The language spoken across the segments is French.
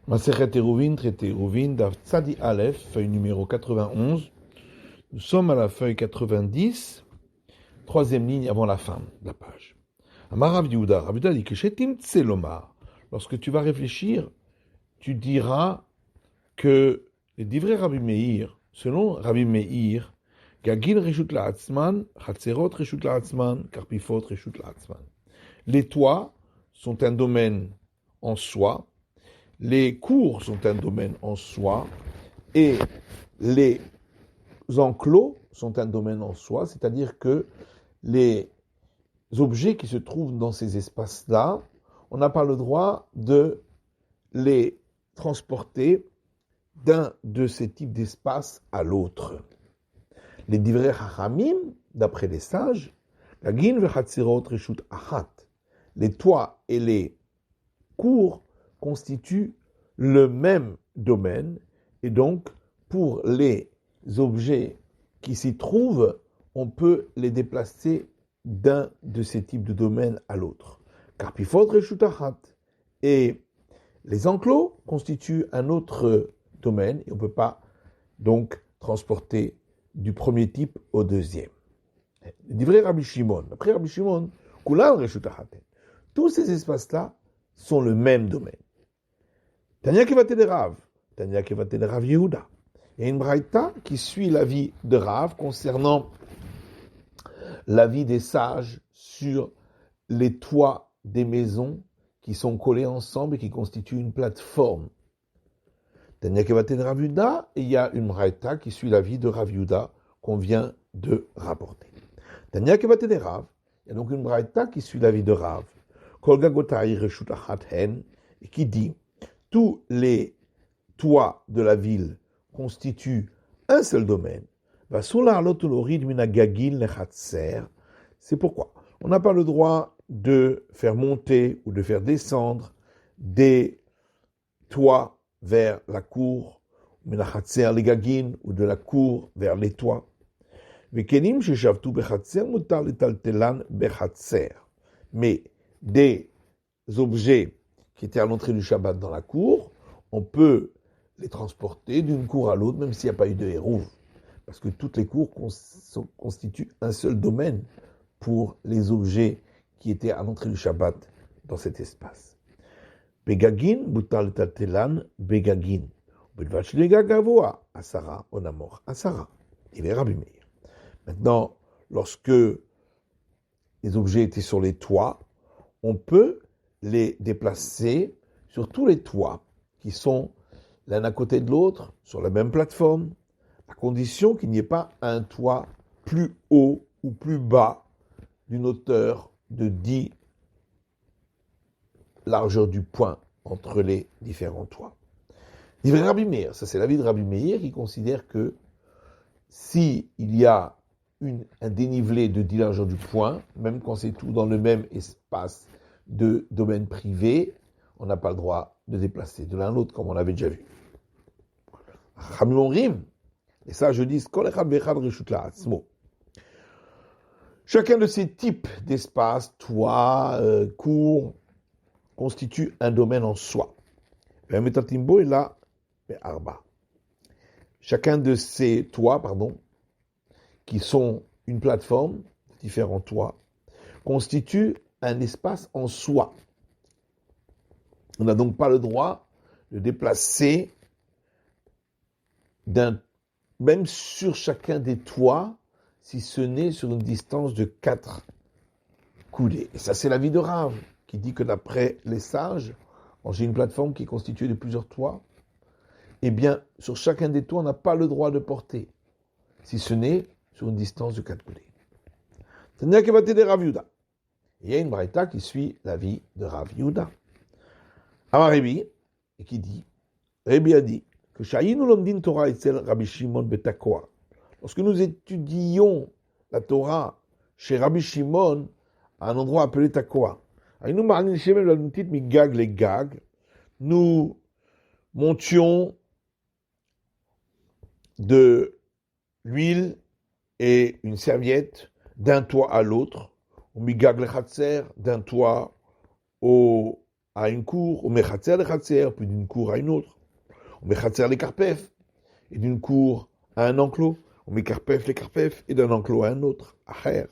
Masechet Eruvin, traité Eruvin, Daf Tzadi Aleph, feuille numéro 91. Nous sommes à la feuille 90, troisième ligne avant la fin de la page. Amar Rav Yehuda, Rav Yehuda dit que Shetim Tselomar, lorsque tu vas réfléchir, tu diras que les divrei Rabbi Meir, selon Rabbi Meir, Gagin Reshut La'atzman, Chatzerot Reshut La'atzman, Karpifot Reshut La'atzman. Les toits sont un domaine en soi, les cours sont un domaine en soi, et les enclos sont un domaine en soi, c'est-à-dire que les objets qui se trouvent dans ces espaces-là, on n'a pas le droit de les transporter d'un de ces types d'espaces à l'autre. Les divrei Chachamim, d'après les sages, Gagin vechatzirot reshut achat, les toits et les cours constituent le même domaine, et donc pour les objets qui s'y trouvent, on peut les déplacer d'un de ces types de domaines à l'autre. Karpifot reshut achat, et les enclos constituent un autre domaine, et on ne peut pas donc transporter du premier type au deuxième. Divrei Rabbi Shimon, après Rabbi Shimon, Kulan reshut achat, tous ces espaces-là sont le même domaine. Tanya Kevate de Rav, Tanya Kevate de Rav Yehuda. Il y a une braïta qui suit l'avis de Rav concernant l'avis des sages sur les toits des maisons qui sont collés ensemble et qui constituent une plateforme. Tanya Kevate de Rav Yehuda, et il y a une braïta qui suit l'avis de Rav Yehuda qu'on vient de rapporter. Tanya Kevate de Rav, il y a donc une braïta qui suit l'avis de Rav, Kol Gagotai Reshut Achat Hen, et qui dit tous les toits de la ville constituent un seul domaine. C'est pourquoi on n'a pas le droit de faire monter ou de faire descendre des toits vers la cour, ou de la cour vers les toits. Mais des objets qui étaient à l'entrée du Shabbat dans la cour, on peut les transporter d'une cour à l'autre, même s'il n'y a pas eu de hérouv. Parce que toutes les cours constituent un seul domaine pour les objets qui étaient à l'entrée du Shabbat dans cet espace. Begagin, butal tatelan, begagin. Gavoa, asara, onamor, asara. Il est Rabbi Meir. Maintenant, lorsque les objets étaient sur les toits, on peut les déplacer sur tous les toits qui sont l'un à côté de l'autre, sur la même plateforme, à condition qu'il n'y ait pas un toit plus haut ou plus bas d'une hauteur de 10 largeur du point entre les différents toits. Divrei Rabbi Meir, ça c'est l'avis de Rabbi Meir qui considère que si il y a un dénivelé de 10 largeurs du point, même quand c'est tout dans le même espace de domaine privé, on n'a pas le droit de déplacer de l'un à l'autre, comme on l'avait déjà vu. Et ça je dis, chacun de ces types d'espaces, toits, cours, constitue un domaine en soi. Chacun de ces toits, qui sont une plateforme, différents toits, constitue un espace en soi. On n'a donc pas le droit de déplacer même sur chacun des toits, si ce n'est sur une distance de 4 coudées. Et ça, c'est l'avis de Rav, qui dit que d'après les sages, quand j'ai une plateforme qui est constituée de plusieurs toits, eh bien, sur chacun des toits, on n'a pas le droit de porter, si ce n'est sur une distance de 4 coudées. C'est-à-dire qu'il va t'aider Rav Yehuda. Il y a une braïta qui suit l'avis de Rav Yehuda. Amar Rebi, et qui dit, Rebi a dit, que Sha'inu lomdin Torah etzel Rabbi Shimon betakoa. Lorsque nous étudions la Torah chez Rabbi Shimon, à un endroit appelé Takoa, nous montions de l'huile et une serviette d'un toit à l'autre, d'un toit au à une cour, ou mechatzer le chatzer, puis d'une cour à une autre, ou mechatzer les karpef, et d'une cour à un enclos, ou mekarpef les karpef, et d'un enclos à un autre, acher.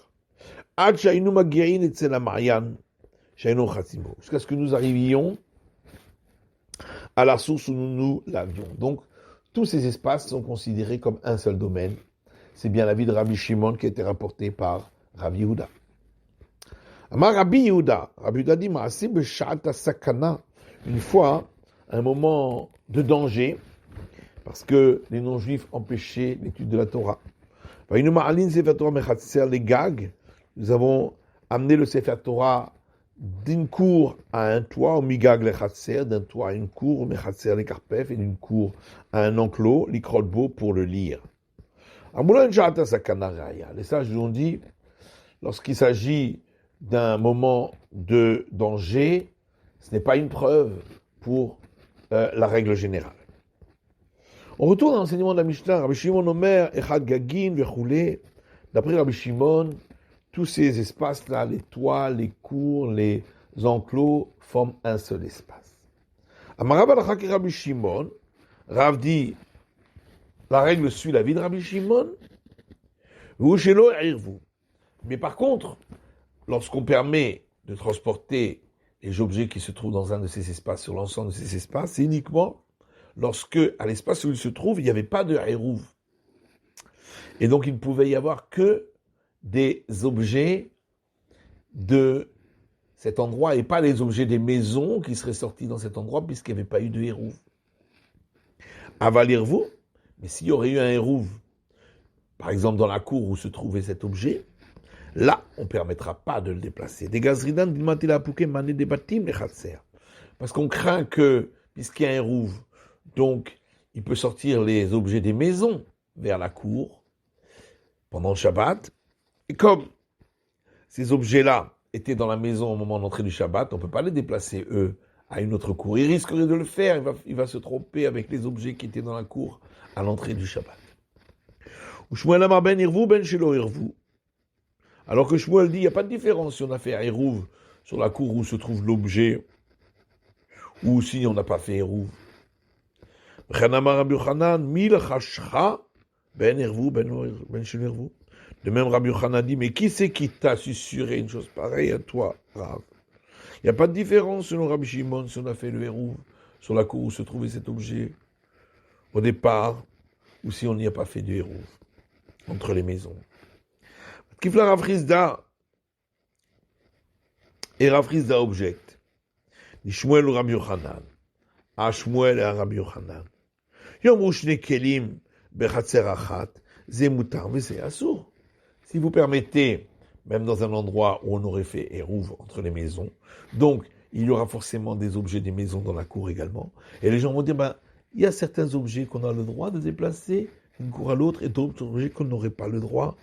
Ad shainu magirin et la marian, shainu chatzimo, jusqu'à ce que nous arrivions à la source où nous l'avions. Donc, tous ces espaces sont considérés comme un seul domaine. C'est bien l'avis de Rabbi Shimon qui a été rapporté par Rabbi Yehuda. Amar Rabbi Yehuda dit, Maaseh b'sha'at sakana, une fois, un moment de danger, parce que les non-juifs empêchaient l'étude de la Torah. Nous avons amené le Sefer Torah d'une cour à un toit, au migag le chatser, d'un toit à une cour, au mechatser le karpef, et d'une cour à un enclos, l'ikrolbo, pour le lire. Les sages nous ont dit, lorsqu'il s'agit d'un moment de danger, ce n'est pas une preuve pour la règle générale. On retourne à l'enseignement de la Mishnah. Rabbi Shimon Omer, Echad Gagin, Vechoulé. D'après Rabbi Shimon, tous ces espaces-là, les toits, les cours, les enclos, forment un seul espace. Amarav al-Chaki Rabbi Shimon, Rav dit, la règle suit la vie de Rabbi Shimon, mais par contre, lorsqu'on permet de transporter les objets qui se trouvent dans un de ces espaces sur l'ensemble de ces espaces, c'est uniquement lorsque, à l'espace où il se trouve, il n'y avait pas de hérouv. Et donc, il ne pouvait y avoir que des objets de cet endroit et pas les objets des maisons qui seraient sortis dans cet endroit puisqu'il n'y avait pas eu de hérouv. Avalirvou, mais s'il y aurait eu un hérouv, par exemple dans la cour où se trouvait cet objet, là, on ne permettra pas de le déplacer. Des gazridan d'ilmatila pouké mané des batim les khatser. Parce qu'on craint que, puisqu'il y a un hérouv, donc il peut sortir les objets des maisons vers la cour pendant le Shabbat. Et comme ces objets-là étaient dans la maison au moment d'entrée du Shabbat, on ne peut pas les déplacer, eux, à une autre cour. Il risquerait de le faire, il va se tromper avec les objets qui étaient dans la cour à l'entrée du Shabbat. Alors que Shmuel dit, il n'y a pas de différence si on a fait un hérouv sur la cour où se trouve l'objet, ou si on n'a pas fait hérouv. De même, Rabbi Yochanan dit, mais qui c'est qui t'a susurré une chose pareille à toi, Rav? Il n'y a pas de différence selon Rabbi Shimon si on a fait le hérouv sur la cour où se trouvait cet objet au départ, ou si on n'y a pas fait de hérouv entre les maisons. Kifla Rav Chizda et Rav Chizda objecte. Ni Shmuel ou Rabbi Yochanan. À Shmuel et à Rabbi Yochanan. Yom Shne Kelim bechatzer achat, ze mutar v'ze asur. Si vous permettez, même dans un endroit où on aurait fait hérouv entre les maisons, donc il y aura forcément des objets des maisons dans la cour également. Et les gens vont dire, il y a certains objets qu'on a le droit de déplacer d'une cour à l'autre et d'autres objets qu'on n'aurait pas le droit.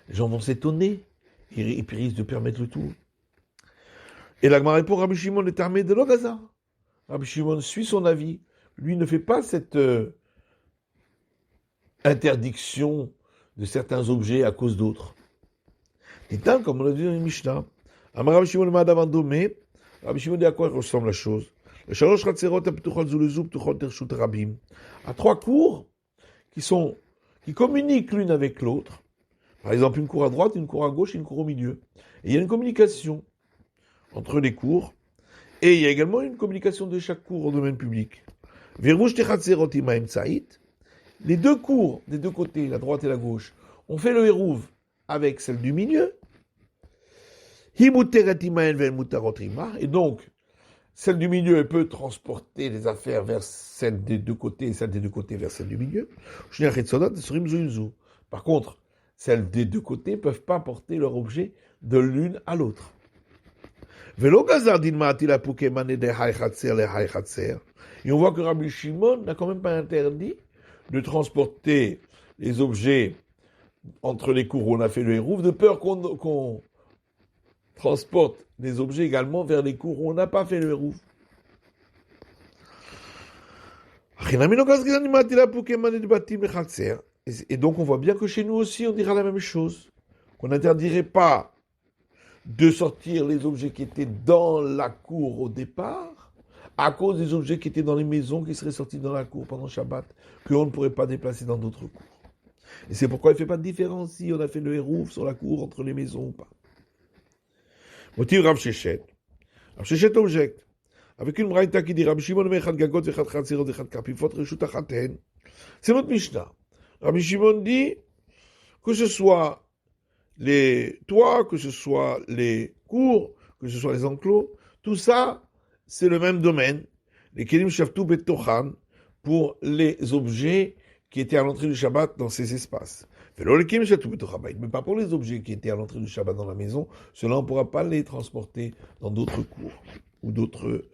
Les gens vont s'étonner et puis risquent de permettre le tout. Et la Gemara répond, Rabbi Shimon est armé de l'Ogaza. Rabbi Shimon suit son avis. Lui ne fait pas cette interdiction de certains objets à cause d'autres. Et tant, comme on l'a dit dans le Mishnah, Rabbi Shimon m'a domé, Rabbi Shimon dit à quoi ressemble la chose. À trois cours qui communiquent l'une avec l'autre. Par exemple, une cour à droite, une cour à gauche et une cour au milieu. Et il y a une communication entre les cours. Et il y a également une communication de chaque cour au domaine public. Les deux cours des deux côtés, la droite et la gauche, ont fait le hérouv avec celle du milieu. Et donc, celle du milieu, elle peut transporter les affaires vers celle des deux côtés et celle des deux côtés vers celle du milieu. Par contre, celles des deux côtés ne peuvent pas porter leur objet de l'une à l'autre. Et on voit que Rabbi Shimon n'a quand même pas interdit de transporter les objets entre les cours où on a fait le hérouv, de peur qu'on transporte les objets également vers les cours où on n'a pas fait le hérouv. Et donc on voit bien que chez nous aussi on dira la même chose, qu'on n'interdirait pas de sortir les objets qui étaient dans la cour au départ, à cause des objets qui étaient dans les maisons, qui seraient sortis dans la cour pendant Shabbat, qu'on ne pourrait pas déplacer dans d'autres cours. Et c'est pourquoi il ne fait pas de différence si on a fait le hérouf sur la cour entre les maisons ou pas. Motiv Rav Shechet. Rav Shechet objecte. Avec une braïta qui dit Rabbi Shimon mechad gagot vechad chatzirot vechad karpifot reshut achaten. C'est notre Mishnah. Rabbi Shimon dit que ce soit les toits, que ce soit les cours, que ce soit les enclos, tout ça, c'est le même domaine. Les kelim shaftu betochan, pour les objets qui étaient à l'entrée du Shabbat dans ces espaces. Mais pas pour les objets qui étaient à l'entrée du Shabbat dans la maison, cela on ne pourra pas les transporter dans d'autres cours ou d'autres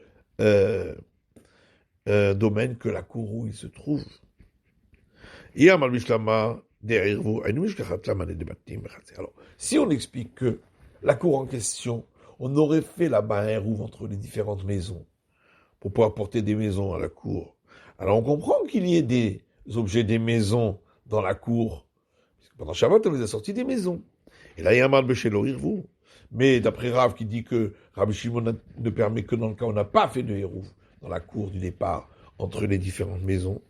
domaines que la cour où ils se trouvent. Alors, si on explique que la cour en question, on aurait fait là-bas un hérouve entre les différentes maisons pour pouvoir porter des maisons à la cour, alors on comprend qu'il y ait des objets des maisons dans la cour. Parce que pendant Shabbat, on les a sortis des maisons. Et là, il y a un mal de chez l'Orirvou. Mais d'après Rav qui dit que Rabbi Shimon ne permet que dans le cas où on n'a pas fait de hérouve dans la cour du départ entre les différentes maisons.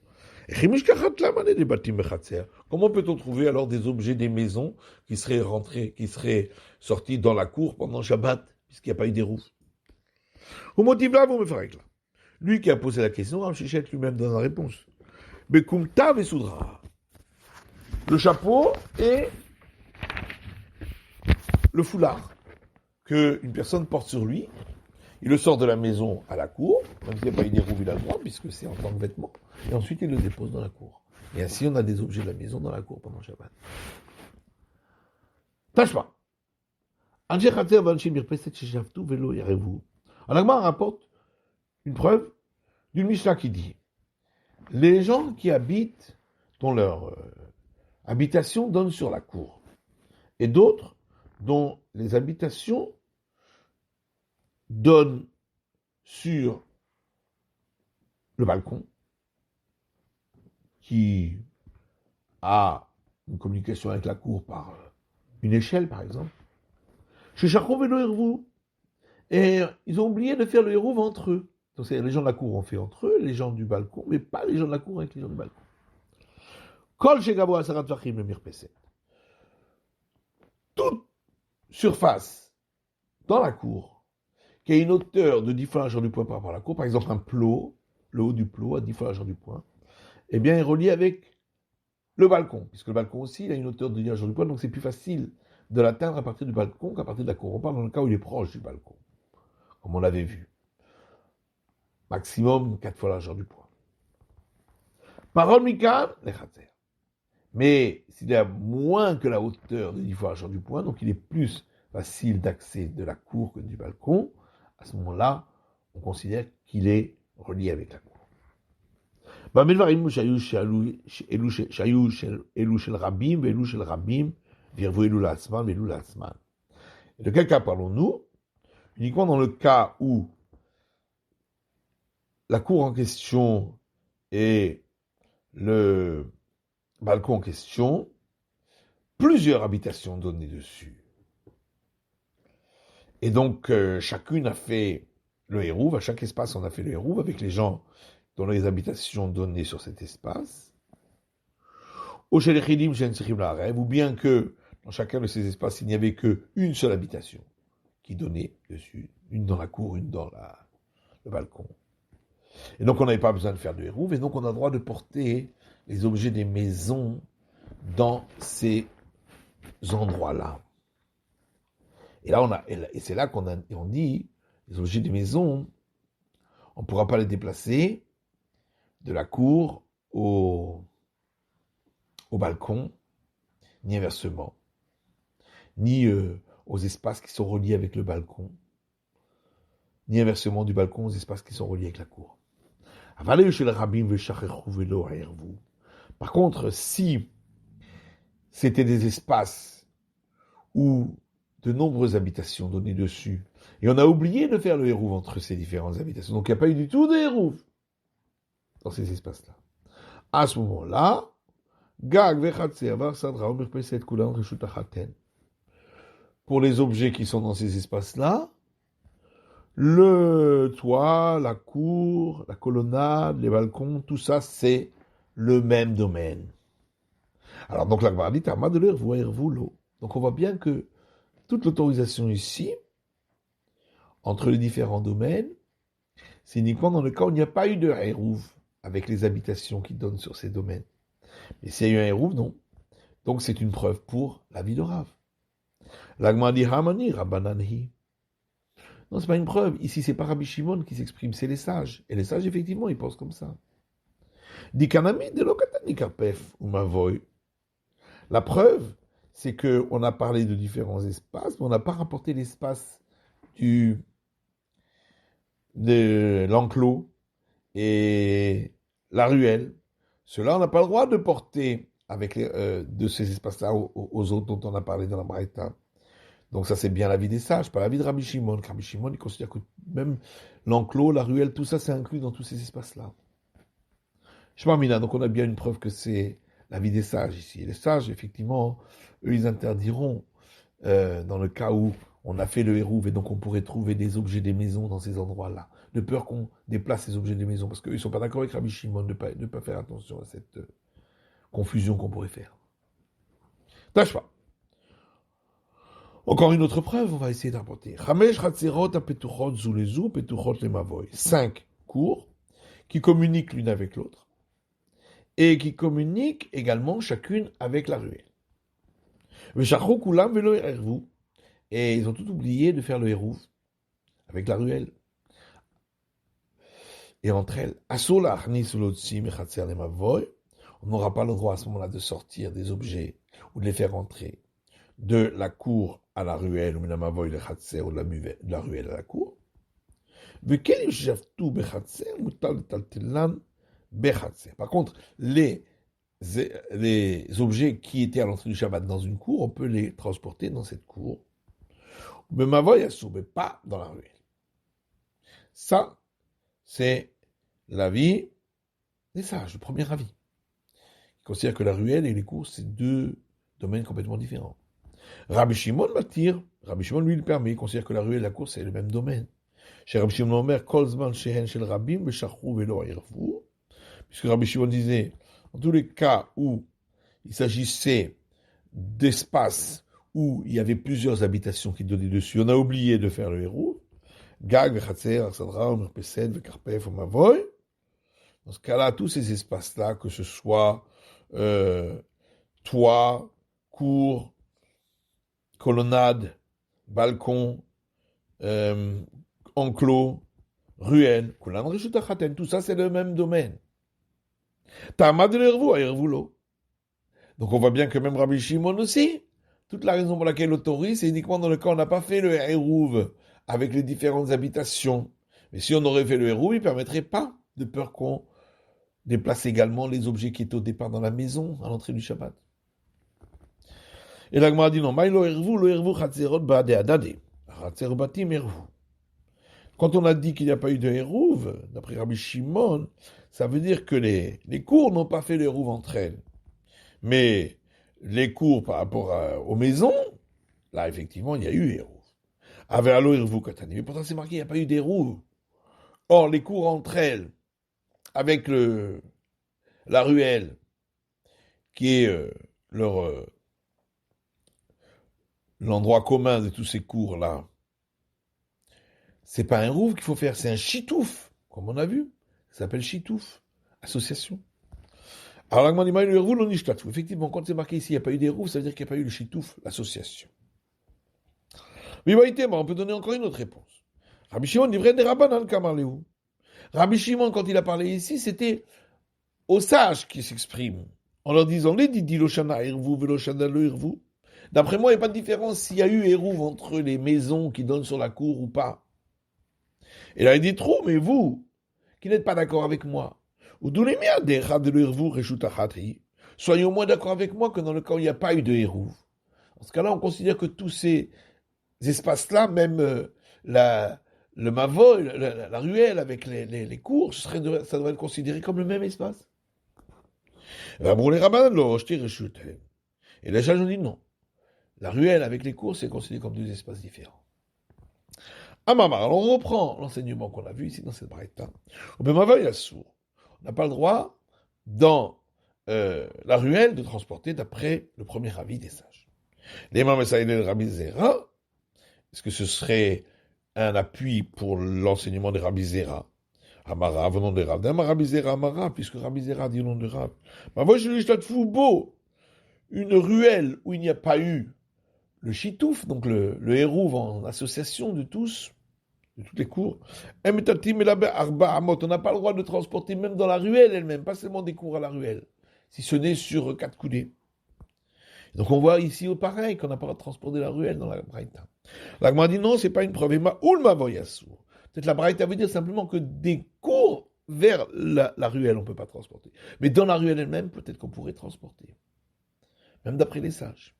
Comment peut-on trouver alors des objets des maisons qui seraient rentrés, qui seraient sortis dans la cour pendant Shabbat, puisqu'il n'y a pas eu d'hérouve? Au motif là, vous me ferez là. Lui qui a posé la question, Rav Shechet lui-même donne la réponse. Bekumta Vesoudra. Le chapeau et le foulard qu'une personne porte sur lui. Il le sort de la maison à la cour, même s'il n'y a pas eu d'hérouve, il a le droit, puisque c'est en tant que vêtement. Et ensuite, il le dépose dans la cour. Et ainsi, on a des objets de la maison dans la cour pendant Shabbat. Tâche pas. Al-Agmar rapporte une preuve d'une Mishnah qui dit les gens qui habitent, dont leur habitation donne sur la cour, et d'autres dont les habitations donnent sur le balcon, qui a une communication avec la cour par une échelle, par exemple. Chez Chachon et le Hérouv, et ils ont oublié de faire le Hérouv entre eux. Donc les gens de la cour ont fait entre eux, les gens du balcon, mais pas les gens de la cour avec les gens du balcon. Kol Shegabo Asarat Vachim le Mirpeset. Toute surface dans la cour qui a une hauteur de 10 fois la largeur du point par rapport à la cour, par exemple un plot, le haut du plot à 10 fois la largeur du point, eh bien est relié avec le balcon, puisque le balcon aussi il a une hauteur de 10 fois la largeur du point, donc c'est plus facile de l'atteindre à partir du balcon qu'à partir de la cour. On parle dans le cas où il est proche du balcon, comme on l'avait vu. Maximum 4 fois la largeur du point. Parole Mika, les khatser. Mais s'il est à moins que la hauteur de 10 fois la largeur du point, donc il est plus facile d'accès de la cour que du balcon, à ce moment-là, on considère qu'il est relié avec la cour. Dans le de quel cas parlons-nous? Uniquement dans le cas où la cour en question et le balcon en question, plusieurs habitations données dessus. Et donc, chacune a fait le hérouv, à chaque espace on a fait le hérouv avec les gens dont les habitations données sur cet espace. Ou bien que dans chacun de ces espaces, il n'y avait qu'une seule habitation qui donnait dessus, une dans la cour, une dans le balcon. Et donc on n'avait pas besoin de faire de hérouv, et donc on a le droit de porter les objets des maisons dans ces endroits-là. Et là, c'est là on dit, les objets des maisons, on ne pourra pas les déplacer de la cour au balcon, ni inversement, ni aux espaces qui sont reliés avec le balcon, ni inversement du balcon aux espaces qui sont reliés avec la cour. Par contre, si c'était des espaces où de nombreuses habitations données dessus, et on a oublié de faire le hérouv entre ces différentes habitations, donc il n'y a pas eu du tout de hérouv dans ces espaces-là. À ce moment-là, pour les objets qui sont dans ces espaces-là, Le toit, la cour, la colonnade, les balcons, tout ça, c'est le même domaine. Alors, donc, la Gemara dit, Tama de l'eau. Donc, on voit bien que toute l'autorisation ici, entre les différents domaines, c'est uniquement dans le cas où il n'y a pas eu de Hérouv avec les habitations qui donnent sur ces domaines. Mais s'il y a eu un Hérouv, non. Donc, c'est une preuve pour la vie de Rav. La Gemara dit, Hamani, Rabbananhi. Non, c'est pas une preuve. Ici, c'est pas Rabbi Shimon qui s'exprime, c'est les sages. Et les sages, effectivement, ils pensent comme ça. Dikanami de lokatani karpef ou mavoy. La preuve, c'est que on a parlé de différents espaces, mais on n'a pas rapporté l'espace de l'enclos et la ruelle. Cela, on n'a pas le droit de porter avec de ces espaces-là aux autres dont on a parlé dans la Braïta. Donc ça, c'est bien l'avis des sages, pas l'avis de Rabbi Shimon. Rabbi Shimon, il considère que même l'enclos, la ruelle, tout ça, c'est inclus dans tous ces espaces-là. Shemamina, donc on a bien une preuve que c'est l'avis des sages ici. Les sages, effectivement, eux, ils interdiront dans le cas où on a fait le hérouve et donc on pourrait trouver des objets des maisons dans ces endroits-là, de peur qu'on déplace ces objets des maisons, parce qu'eux, ils ne sont pas d'accord avec Rabbi Shimon de ne pas faire attention à cette confusion qu'on pourrait faire. Tâche pas. Encore une autre preuve, on va essayer d'apporter. 5 cours qui communiquent l'une avec l'autre et qui communiquent également chacune avec la ruelle. Et ils ont tout oublié de faire le hérouf avec la ruelle. Et entre elles, on n'aura pas le droit à ce moment-là de sortir des objets ou de les faire entrer de la cour à la ruelle, ou de la ruelle à la cour. Par contre, les objets qui étaient à l'entrée du Shabbat dans une cour, on peut les transporter dans cette cour. Mais pas dans la ruelle. Ça, c'est l'avis des sages, le premier avis. Ils considèrent que la ruelle et les cours, c'est deux domaines complètement différents. Rabbi Shimon m'attire. Rabbi Shimon, lui, il permet. Il considère que la ruelle et la cour, c'est le même domaine. Chez Rabbi Shimon Omer, Kolzman Shehen Shel Rabim, Beshachru Velo Irvu. Puisque Rabbi Shimon disait, dans tous les cas où il s'agissait d'espaces où il y avait plusieurs habitations qui donnaient dessus, on a oublié de faire le héros. Gag, Vechatzer, Aksadra, Merpesed, Vekarpef, Mavoy. Dans ce cas-là, tous ces espaces-là, que ce soit toit, cour, colonnade, balcon, enclos, ruelle, tout ça c'est le même domaine. Tamad l'Hervou à Hervoulo. Donc on voit bien que même Rabbi Shimon aussi, toute la raison pour laquelle il autorise, c'est uniquement dans le cas où on n'a pas fait le Hérouv avec les différentes habitations. Mais si on aurait fait le Hérouv, il ne permettrait pas, de peur qu'on déplace également les objets qui étaient au départ dans la maison, à l'entrée du Shabbat. Et la Gemara dit non, quand on a dit qu'il n'y a pas eu de Hérouv, d'après Rabbi Shimon, ça veut dire que les cours n'ont pas fait le Hérouv entre elles. Mais les cours par rapport aux maisons, là, effectivement, il y a eu Hérouv. Mais pourtant, c'est marqué, il n'y a pas eu d'Hérouv. Or, les cours entre elles, avec la ruelle, qui est l'endroit commun de tous ces cours-là, c'est pas un rouvre qu'il faut faire, c'est un chitouf, comme on a vu. Ça s'appelle chitouf, association. Alors, effectivement, quand c'est marqué ici, il n'y a pas eu des rouves, ça veut dire qu'il n'y a pas eu le chitouf, l'association. Mais on peut donner encore une autre réponse. Rabbi Shimon dit vrai des rabbanan kamarlehu. Rabbi Shimon, quand il a parlé ici, c'était aux sages qui s'expriment, en leur disant, les didi loshana irvu veloshana lo irvu. D'après moi, il n'y a pas de différence s'il y a eu hérouve entre les maisons qui donnent sur la cour ou pas. Et là, il dit trop, mais vous, qui n'êtes pas d'accord avec moi, soyez au moins d'accord avec moi que dans le cas où il n'y a pas eu de hérouve. Dans ce cas-là, on considère que tous ces espaces-là, même le mavoy, la ruelle avec les cours, ça devrait être considéré comme le même espace. Et les gens ont dit non. La ruelle avec les cours, c'est considéré comme deux espaces différents. Amamar, alors on reprend l'enseignement qu'on a vu ici dans cette braïta. On n'a pas le droit, dans la ruelle, de transporter d'après le premier avis des sages. Les Imam Essaïd et le Rabbi Zera, est-ce que ce serait un appui pour l'enseignement de Rabbi Zera? Amara, venant de Rav. Rabbi Zera, Amara, puisque Rabbi Zera dit au nom de Rav. Ma voix, je lui beau. Une ruelle où il n'y a pas eu le chitouf, donc le hérouve en association de tous, de toutes les cours. On n'a pas le droit de transporter même dans la ruelle elle-même, pas seulement des cours à la ruelle, si ce n'est sur 4 coudées. Donc on voit ici au pareil qu'on n'a pas le droit de transporter la ruelle dans la braïta. L'Agma dit non, c'est pas une preuve. Peut-être la braïta veut dire simplement que des cours vers la ruelle on ne peut pas transporter. Mais dans la ruelle elle-même, peut-être qu'on pourrait transporter. Même d'après les sages.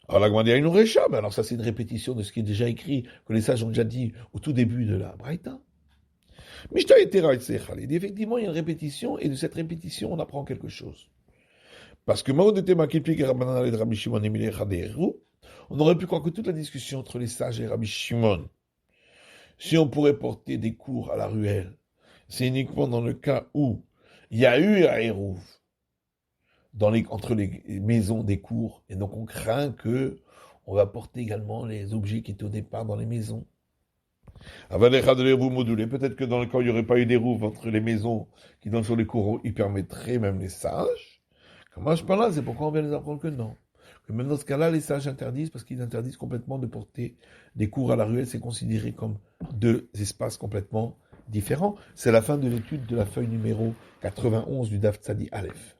Alors l'Agma dit une récha, mais alors ça c'est une répétition de ce qui est déjà écrit, que les sages ont déjà dit au tout début de la braïta. Mishta et Tera et Sechal. Effectivement, il y a une répétition, et de cette répétition, on apprend quelque chose. Parce que on aurait pu croire que toute la discussion entre les sages et Rabbi Shimon, si on pourrait porter des cours à la ruelle, c'est uniquement dans le cas où il y a eu un hérouve entre les maisons des cours, et donc on craint que on va porter également les objets qui étaient au départ dans les maisons. Peut-être que dans le cas où il n'y aurait pas eu d'hérouve entre les maisons qui donnent sur les cours, ils permettraient même les sages. Comment je parle là, c'est pourquoi on vient les apprendre que non. Que même dans ce cas-là, les sages interdisent, parce qu'ils interdisent complètement de porter des cours à la ruelle, c'est considéré comme deux espaces complètement différents. C'est la fin de l'étude de la feuille numéro 91 du Daf Tzadi Aleph.